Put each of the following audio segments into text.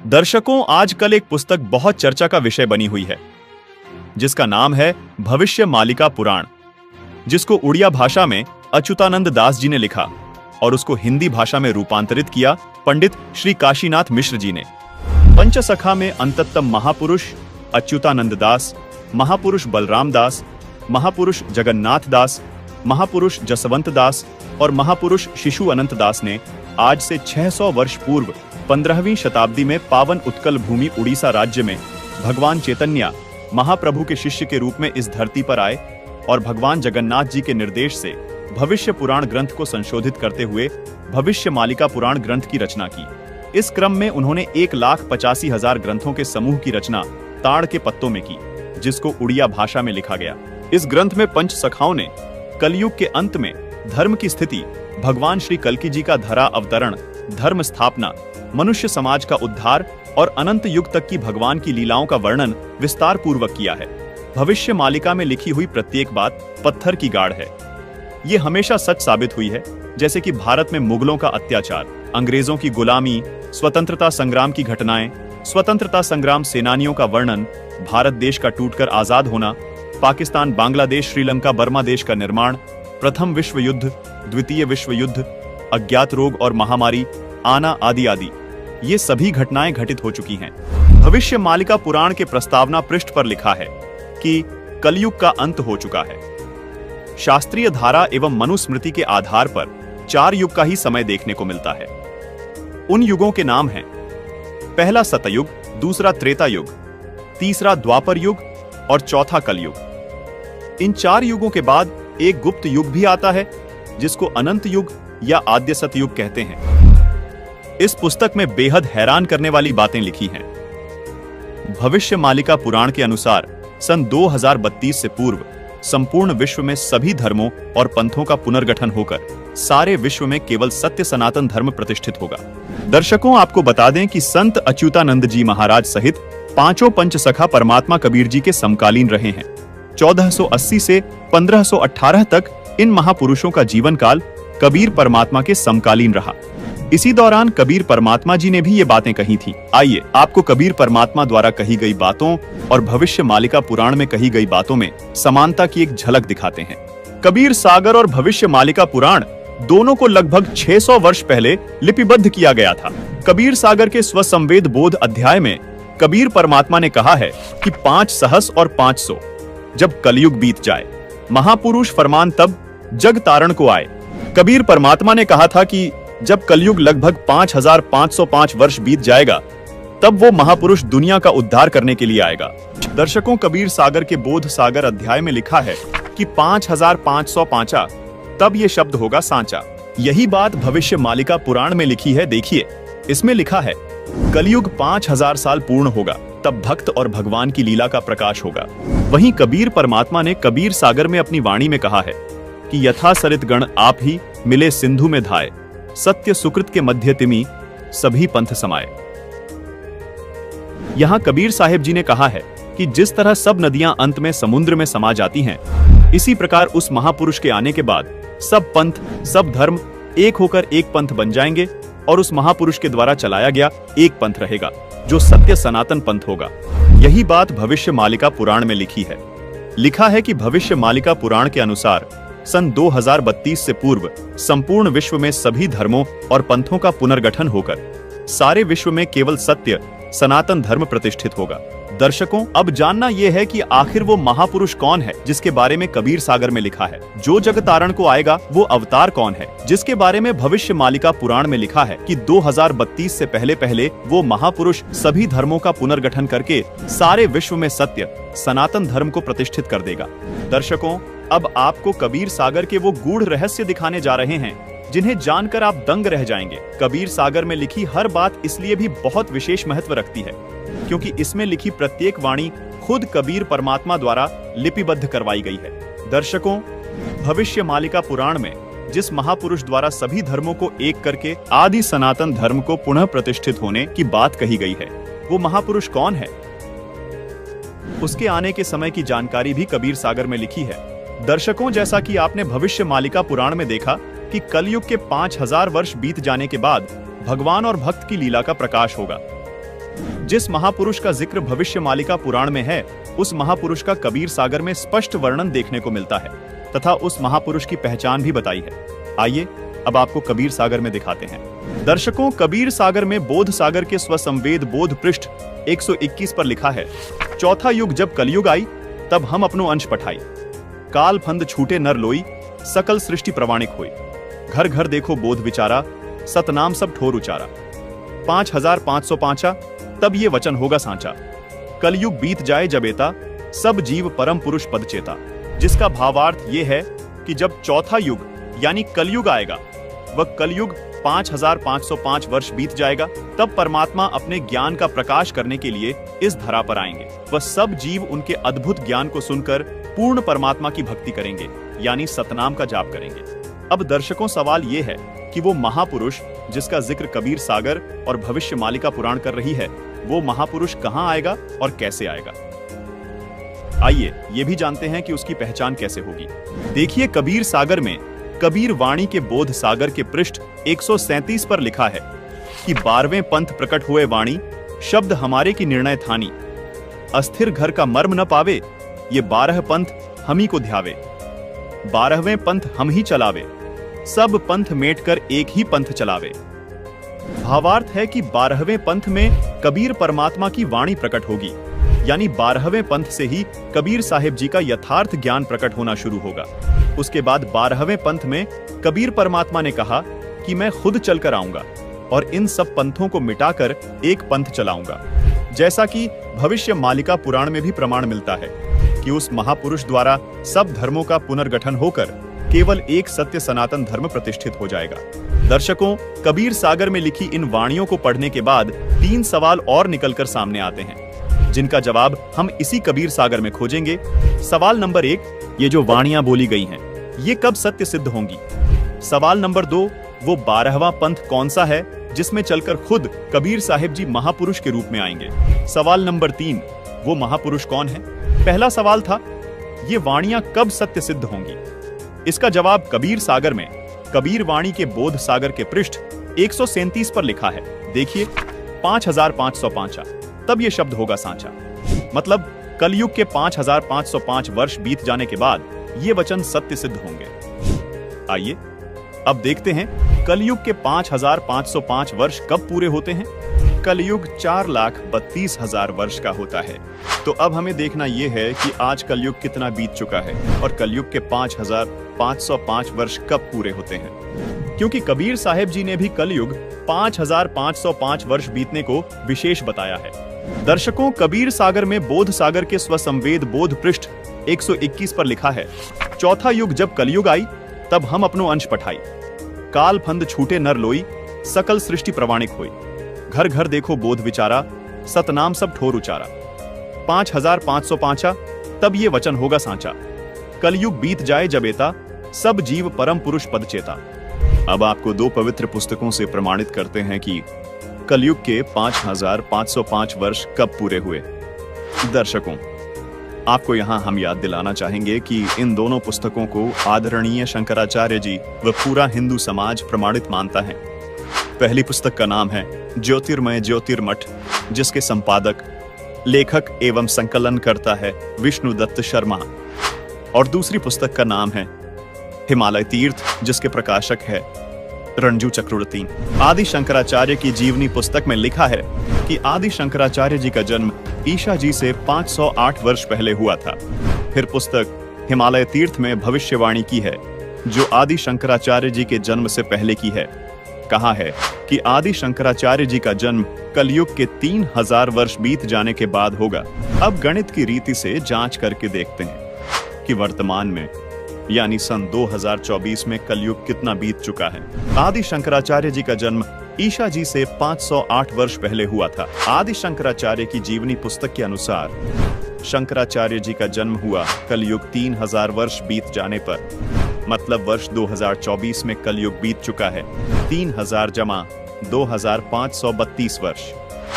दर्शकों, आजकल एक पुस्तक बहुत चर्चा का विषय बनी हुई है जिसका नाम है भविष्य मालिका पुराण, जिसको उड़िया भाषा में अच्युतानंद दास जी ने लिखा और उसको हिंदी भाषा में रूपांतरित किया पंडित श्री काशीनाथ मिश्र जी ने। पंचसखा में अंततम महापुरुष अच्युतानंद दास, महापुरुष बलराम दास, महापुरुष जगन्नाथ दास, महापुरुष जसवंत दास और महापुरुष शिशु अनंत दास ने आज से 600 वर्ष पूर्व 15वीं शताब्दी में पावन उत्कल भूमि उड़ीसा राज्य में भगवान चैतन्य महाप्रभु के शिष्य के रूप में इस धरती पर आए और भगवान जगन्नाथ जी के निर्देश से भविष्य पुराण ग्रंथ को संशोधित करते हुए भविष्य मालिका पुराण ग्रंथ की रचना की। इस क्रम में उन्होंने 1,85,000 ग्रंथों के समूह की रचना ताड़ के पत्तों में की, जिसको उड़िया भाषा में लिखा गया। इस ग्रंथ में पंच सखाओं ने कलयुग के अंत में धर्म की स्थिति, भगवान श्री कल्कि जी का धरा अवतरण, धर्म स्थापना, मनुष्य समाज का उद्धार और अनंत युग तक की भगवान की लीलाओं का वर्णन विस्तार पूर्वक किया है। भविष्य मालिका में लिखी हुई प्रत्येक बात पत्थर की गाढ़ है। ये हमेशा सच साबित हुई है, जैसे कि भारत में मुगलों का अत्याचार, अंग्रेजों की गुलामी, स्वतंत्रता संग्राम की घटनाएं, स्वतंत्रता संग्राम सेनानियों का वर्णन, भारत देश का टूटकर आजाद होना, पाकिस्तान, बांग्लादेश, श्रीलंका, बर्मा देश का निर्माण, प्रथम विश्व युद्ध, द्वितीय विश्व युद्ध, अज्ञात रोग और महामारी आना आदि आदि, ये सभी घटनाएं घटित हो चुकी हैं। भविष्य मालिका पुराण के प्रस्तावना पृष्ठ पर लिखा है कि कलयुग का अंत हो चुका है। शास्त्रीय धारा एवं मनुस्मृति के आधार पर 4 युग का ही समय देखने को मिलता है। उन युगों के नाम हैं: पहला सतयुग, दूसरा त्रेता युग, तीसरा द्वापर युग और चौथा कलयुग। इन 4 युगों के बाद एक गुप्त युग भी आता है जिसको अनंत युग या आद्य सतयुग कहते हैं। इस पुस्तक में बेहद हैरान करने वाली बातें लिखी हैं। भविष्य मालिका पुराण के अनुसार सन 2032 से पूर्व संपूर्ण विश्व में सभी धर्मों और पंथों का पुनर्गठन होकर सारे विश्व में केवल सत्य सनातन धर्म प्रतिष्ठित होगा। दर्शकों, आपको बता दें कि संत अच्युतानंद जी महाराज सहित 5 पंचसखा परमात्मा कबीर जी के समकालीन रहे हैं। 1480 से 1518 तक इन महापुरुषों का जीवन काल कबीर परमात्मा के समकालीन रहा। इसी दौरान कबीर परमात्मा जी ने भी ये बातें कही थी। आइए आपको कबीर परमात्मा द्वारा कही गई बातों और भविष्य मालिका पुराण में कही गई बातों में समानता की एक झलक दिखाते हैं। कबीर सागर और भविष्य मालिका पुराण दोनों को लगभग 600 वर्ष पहले लिपिबद्ध किया गया था। कबीर सागर के स्वसंवेद बोध अध्याय में कबीर परमात्मा ने कहा है कि 5 सहस और 500 जब कलयुग बीत जाए, महापुरुष फरमान तब जग तारण को आए। कबीर परमात्मा ने कहा था कि जब कलयुग लगभग 5505 वर्ष बीत जाएगा, तब वो महापुरुष दुनिया का उद्धार करने के लिए आएगा। दर्शकों, कबीर सागर के बोध सागर अध्याय में लिखा है कि 5505 तब ये शब्द होगा सांचा। यही बात भविष्य मालिका पुराण में लिखी है। देखिए, इसमें लिखा है कलयुग 5000 साल पूर्ण होगा, तब भक्त और भगवान की लीला का प्रकाश होगा। वहीं कबीर परमात्मा ने कबीर सागर में अपनी वाणी में कहा है कि यथा सरित गण आप ही मिले सिंधु में धाये, सत्य सुकृत के मध्य तिमि सभी पंथ समाये। यहां कबीर साहिब जी ने कहा है कि जिस तरह सब नदियां अंत में समुद्र में समा जाती हैं, इसी प्रकार उस महापुरुष के आने के बाद सब पंथ, सब धर्म एक होकर एक पंथ बन जाएंगे और उस महापुरुष के द्वारा चलाया गया एक पंथ रहेगा जो सत्य सनातन पंथ होगा। यही बात भविष्य मालिका पुराण में लिखी है। लिखा है कि भविष्य मालिका पुराण के अनुसार सन 2032 से पूर्व संपूर्ण विश्व में सभी धर्मों और पंथों का पुनर्गठन होकर सारे विश्व में केवल सत्य सनातन धर्म प्रतिष्ठित होगा। दर्शकों, अब जानना यह है कि आखिर वो महापुरुष कौन है जिसके बारे में कबीर सागर में लिखा है। जो जग तारण को आएगा वो अवतार कौन है जिसके बारे में भविष्य मालिका पुराण में लिखा है कि 2032 से पहले पहले वो महापुरुष सभी धर्मों का पुनर्गठन करके सारे विश्व में सत्य सनातन धर्म को प्रतिष्ठित कर देगा। दर्शकों, अब आपको कबीर सागर के वो गूढ़ रहस्य दिखाने जा रहे हैं जिन्हें जानकर आप दंग रह जाएंगे। कबीर सागर में लिखी हर बात इसलिए भी बहुत विशेष महत्व रखती है क्योंकि इसमें लिखी प्रत्येक वाणी खुद कबीर परमात्मा द्वारा लिपिबद्ध करवाई गई है। दर्शकों, भविष्य मालिका पुराण में जिस महापुरुष द्वारा सभी धर्मों को एक करके आदि सनातन धर्म को पुनः प्रतिष्ठित होने की बात कही गई है, वो महापुरुष कौन है, उसके आने के समय की जानकारी भी कबीर सागर में लिखी है। दर्शकों, जैसा कि आपने भविष्य मालिका पुराण में देखा कि कलयुग के 5000 वर्ष बीत जाने के बाद भगवान और भक्त की लीला का प्रकाश होगा। जिस महापुरुष का जिक्र भविष्य मालिका पुराण में है, उस महापुरुष का कबीर सागर में स्पष्ट वर्णन देखने को मिलता है तथा उस महापुरुष की पहचान भी बताई है। आइए अब आपको कबीर सागर में दिखाते हैं। दर्शकों, कबीर सागर में बोध सागर के स्वसंवेद बोध पृष्ठ 121 पर लिखा है, चौथा युग जब कलयुग आई, तब हम अपनो अंश पठाई। काल फंद छूटे नर लोई, सकल सृष्टि प्रमाणिक हुई। घर घर देखो बोध विचारा, सतनाम सब ठोर उचारा। 5505 तब ये वचन होगा सांचा। कलयुग बीत जाए जब एता, सब जीव परम पुरुष पद चेता। जिसका भावार्थ ये है कि जब चौथा युग यानी कलयुग आएगा, वह कलयुग 5505 वर्ष बीत जाएगा, तब परमात्मा अपने ज्ञान का प्रकाश करने के लिए इस धरा पर आएंगे। वह सब जीव उनके अद्भुत ज्ञान को सुनकर पूर्ण परमात्मा की भक्ति करेंगे, यानी सतनाम का जाप करेंगे। अब दर्शकों, सवाल यह है कि वो महापुरुष जिसका जिक्र कबीर सागर और भविष्य मालिका पुराण कर रही है, वो महापुरुष कहां आएगा और कैसे आएगा? आइए ये भी जानते हैं कि उसकी पहचान कैसे होगी। देखिए, कबीर सागर में कबीर वाणी के बोध सागर के पृष्ठ 137 पर लिखा है कि 12वें पंथ प्रकट हुए वाणी, शब्द हमारे की निर्णय थानी। अस्थिर घर का मर्म न पावे, ये 12 पंथ हम ही को ध्यावे। 12वें पंथ हम ही चलावे, सब पंथ मेट कर एक ही पंथ चलावे। भावार्थ है कि 12वें पंथ में कबीर परमात्मा की वाणी प्रकट होगी, यानी 12वें पंथ से ही कबीर साहिब जी का यथार्थ ज्ञान प्रकट होना शुरू होगा। उसके बाद 12वें पंथ में कबीर परमात्मा ने कहा कि मैं खुद चलकर आऊंगा और इन सब पंथों को मिटाकर एक पंथ चलाऊंगा। जैसा कि भविष्य मालिका पुराण में भी प्रमाण मिलता है कि उस महापुरुष द्वारा सब धर्मों का पुनर्गठन होकर केवल एक सत्य सनातन धर्म प्रतिष्ठित हो जाएगा। दर्शकों, कबीर सागर में लिखी इन वाणियों को पढ़ने के बाद 3 सवाल और निकलकर सामने आते हैं, जिनका जवाब हम इसी कबीर सागर में खोजेंगे। सवाल नंबर 1, ये जो वाणियां बोली गई हैं, ये कब सत्य सिद्ध होंगी? सवाल नंबर 2, वो 12वां पंथ कौन सा है जिसमें चलकर खुद कबीर साहिब जी महापुरुष के रूप में आएंगे? सवाल नंबर 3, वो महापुरुष कौन है? पहला सवाल था, ये वाणियां कब सत्य सिद्ध होंगी? इसका जवाब कबीर सागर में कबीर वाणी के बोध सागर के पृष्ठ 137 पर लिखा है। देखिए, 5505 तब ये शब्द होगा सांचा। मतलब कलयुग के 5505 वर्ष बीत जाने के बाद ये वचन सत्य सिद्ध होंगे। आइए अब देखते हैं कलयुग के 5505 वर्ष कब पूरे होते हैं। कलयुग 4,32,000 वर्ष का होता है। तो अब हमें देखना यह है कि आज कलयुग कितना बीत चुका है और कलयुग के 5505 वर्ष कब पूरे होते हैं, क्योंकि कबीर साहिब जी ने भी कलयुग 5505 वर्ष बीतने को विशेष बताया है। दर्शकों, कबीर सागर में बोध सागर के स्वसंवेद बोध पृष्ठ 121 पर लिखा है, चौथा युग जब कलयुग आई, तब हम अपनो अंश पठाई। काल फंद छूटे नर लोई, सकल सृष्टि प्रमाणिक हुई। घर घर देखो बोध विचारा, सतनाम सब ठोर उचारा। 5505 तब ये वचन होगा सांचा। कलयुग बीत जाए जब एता, सब जीव परम पुरुष पद चेता। अब आपको 2 पवित्र पुस्तकों से प्रमाणित करते हैं कि कलयुग के 5505 वर्ष कब पूरे हुए। दर्शकों, आपको यहां हम याद दिलाना चाहेंगे कि इन दोनों पुस्तकों को आदरणीय शंकराचार्य जी व पूरा हिंदू समाज प्रमाणित मानता है। पहली पुस्तक का नाम है ज्योतिर्मय ज्योतिर्मठ, जिसके संपादक, लेखक एवं संकलन करता है विष्णु दत्त शर्मा, और दूसरी पुस्तक का नाम है हिमालय तीर्थ, जिसके प्रकाशक है रणजू चक्रवर्ती। आदि शंकराचार्य की जीवनी पुस्तक में लिखा है कि आदि शंकराचार्य जी का जन्म ईशा जी से 508 वर्ष पहले हुआ था। फिर पुस्तक हिमालय तीर्थ में भविष्यवाणी की है, जो आदि शंकराचार्य जी के जन्म से पहले की है। कहा है कि आदि शंकराचार्य जी का जन्म कलयुग के 3000 वर्ष बीत जाने के बाद होगा। अब गणित की रीति से जांच करके देखते हैं कि वर्तमान में यानी सन 2024 में कलयुग कितना बीत चुका है। आदि शंकराचार्य जी का जन्म ईशा जी से 508 वर्ष पहले हुआ था। आदि शंकराचार्य की जीवनी पुस्तक के अनुसार शंकराचार्य जी का जन्म हुआ कलयुग 3000 वर्ष बीत जाने पर, मतलब वर्ष 2024 में कलयुग बीत चुका है 3000 जमा 2532 वर्ष,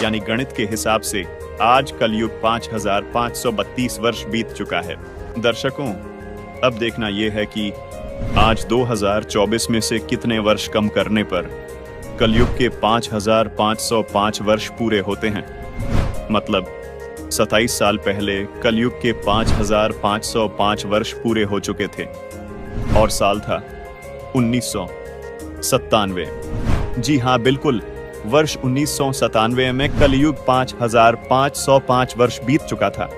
यानी गणित के हिसाब से आज कलयुग 5532 वर्ष बीत चुका है। दर्शकों, अब देखना यह है कि आज 2024 में से कितने वर्ष कम करने पर कलयुग के 5505 वर्ष पूरे होते हैं। मतलब 27 साल पहले कलयुग के 5505 वर्ष पूरे हो चुके थे और साल था 1997। जी हाँ, बिल्कुल, वर्ष 1997 में कलयुग 5505 वर्ष बीत चुका था।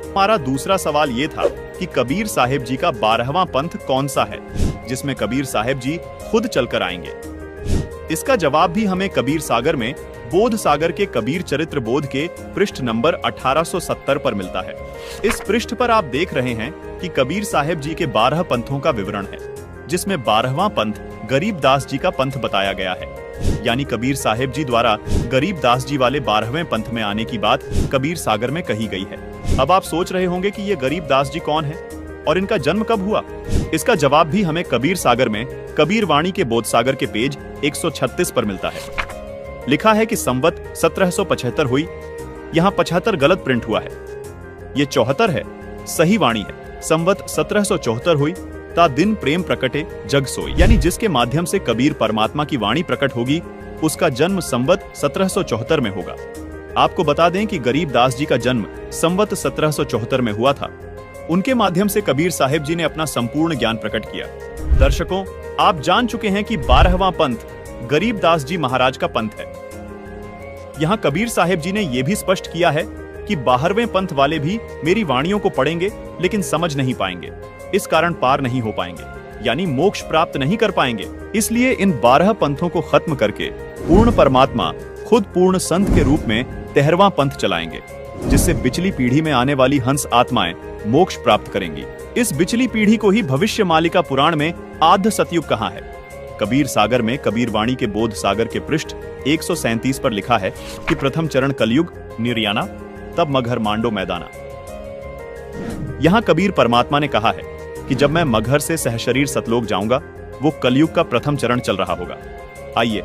हमारा दूसरा सवाल यह था कि कबीर साहिब जी का 12वां पंथ कौन सा है जिसमें कबीर साहिब जी खुद चलकर आएंगे। इसका जवाब भी हमें कबीर सागर में बोध सागर के कबीर चरित्र बोध के पृष्ठ नंबर 1870 पर मिलता है। इस पृष्ठ पर आप देख रहे हैं कि कबीर साहिब जी के 12 पंथों का विवरण है, जिसमें 12वां पंथ गरीबदास जी का पंथ बताया गया है। यानी कबीर साहिब जी द्वारा गरीबदास जी वाले 12वें पंथ में आने की बात कबीर सागर में कही गई है। अब आप सोच रहे होंगे कि ये गरीबदास जी कौन है और इनका जन्म कब हुआ। इसका जवाब भी हमें कबीर सागर में कबीर वाणी के बोध सागर के पेज 136 पर मिलता है। लिखा है कि संवत 1775 हुई। यहाँ 75 गलत प्रिंट हुआ है, ये 74 है, सही वाणी है। संवत 1774 हुई, ता दिन प्रेम प्रकटे जग सोई, यानी जिसके माध्यम से कबीर परमात्मा की वाणी प्रकट होगी उसका जन्म संवत 1774 में होगा। आपको बता दें कि गरीबदास जी का जन्म संवत 1774 में हुआ था। उनके माध्यम से कबीर साहिब जी ने अपना संपूर्ण ज्ञान प्रकट किया। दर्शकों, आप जान चुके हैं कि 12वां पंथ गरीबदास जी महाराज का पंथ है। यहाँ कबीर साहिब जी ने यह भी स्पष्ट किया है कि 12वें पंथ वाले भी मेरी वाणियों को पढ़ेंगे लेकिन समझ नहीं पाएंगे, इस कारण पार नहीं हो पाएंगे, यानी मोक्ष प्राप्त नहीं कर पाएंगे। इसलिए इन 12 पंथों को खत्म करके पूर्ण परमात्मा खुद पूर्ण संत के रूप में 13वां पंथ चलाएंगे, जिससे बिचली पीढ़ी में आने वाली हंस आत्माएं मोक्ष प्राप्त करेंगी। इस बिचली पीढ़ी को ही भविष्य मालिका पुराण में आद्य सतयुग कहा है। कबीर सागर में कबीर वाणी के बोध सागर के पृष्ठ 137 पर लिखा है कि प्रथम चरण कलयुग निर्याना, तब मगहर मांडो मैदाना। यहाँ कबीर परमात्मा ने कहा है कि जब मैं मगहर से सहशरीर सतलोक जाऊंगा, वो कलयुग का प्रथम चरण चल रहा होगा। आइए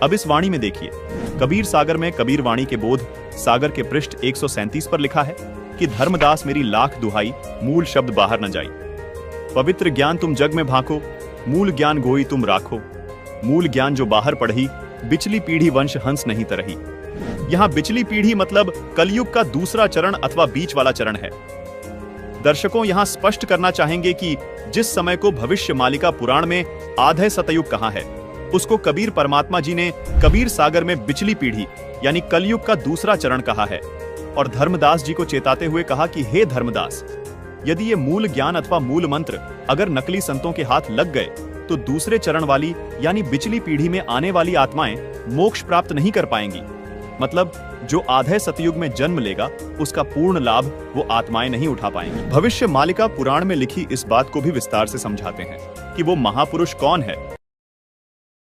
अब इस वाणी में देखिए। कबीर सागर में कबीर वाणी के बोध सागर के पृष्ठ 137 पर लिखा है कि धर्मदास मेरी लाख दुहाई, मूल शब्द बाहर न जाई। पवित्र ज्ञान तुम जग में भाको, मूल ज्ञान गोई तुम राखो। मूल ज्ञान जो बाहर पढ़ी, बिचली पीढ़ी वंश हंस नहीं तरही। यहाँ बिचली पीढ़ी मतलब कलयुग का दूसरा चरण अथवा बीच वाला चरण है। दर्शकों, यहाँ स्पष्ट करना चाहेंगे कि जिस समय को भविष्य मालिका पुराण में आधे सतयुग कहा है, उसको कबीर परमात्मा जी ने कबीर सागर में बिचली पीढ़ी यानी कलयुग का दूसरा चरण कहा है और धर्मदास जी को चेताते हुए कहा कि हे धर्मदास, यदि ये मूल ज्ञान अथवा मूल मंत्र अगर नकली संतों के हाथ लग गए तो दूसरे चरण वाली यानी बिचली पीढ़ी में आने वाली आत्माएं मोक्ष प्राप्त नहीं कर पाएंगी। मतलब जो आधे सतयुग में जन्म लेगा उसका पूर्ण लाभ वो आत्माएं नहीं उठा पाएंगी। भविष्य मालिका पुराण में लिखी इस बात को भी विस्तार से समझाते हैं कि वो महापुरुष कौन है